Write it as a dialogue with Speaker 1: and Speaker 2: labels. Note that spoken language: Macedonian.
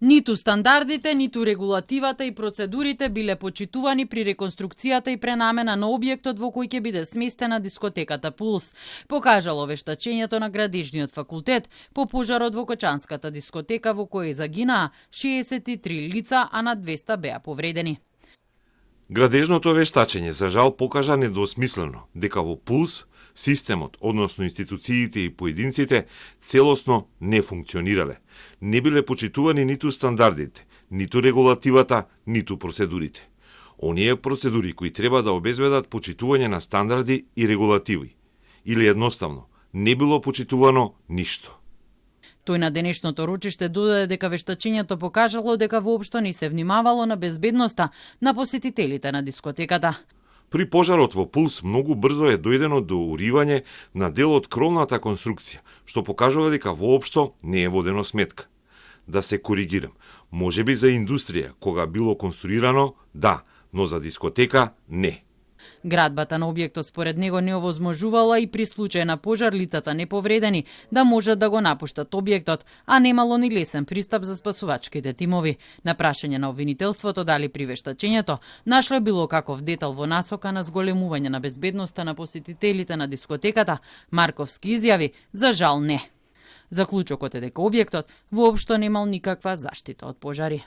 Speaker 1: Ниту стандардите, ниту регулативата и процедурите биле почитувани при реконструкцијата и пренамена на објектот во кој ќе биде сместена дискотеката Пулс, покажало вештачењето на Градежниот факултет по пожарот во Кочанската дискотека во кој загинаа 63 лица, а на 200 беа повредени.
Speaker 2: Градежното вештачење за жал покажа недвосмислено дека во Пулс системот, односно институциите и поединците, целосно не функционирале. Не биле почитувани ниту стандардите, ниту регулативата, ниту процедурите. Оние процедури кои треба да обезбедат почитување на стандарди и регулативи. Или едноставно, не било почитувано ништо.
Speaker 1: Тој на денешното ручиште додаде дека вештачењето покажало дека воопшто не се внимавало на безбедноста на посетителите на дискотеката.
Speaker 2: При пожарот во Пулс многу брзо е дојдено до уривање на дел од кровната конструкција, што покажува дека воопшто не е водено сметка. Да се коригирам, можеби за индустрија, кога било конструирано, да, но за дискотека не.
Speaker 1: Градбата на објектот според него не овозможувала и при случај на пожар лицата неповредени да можат да го напуштат објектот, а немало ни лесен пристап за спасувачките тимови. На прашање на обвинителството дали при вештачењето нашле било каков детал во насока на зголемување на безбедноста на посетителите на дискотеката, Марковски изјави за жал не. Заклучокот е дека објектот воопшто немал никаква заштита од пожари.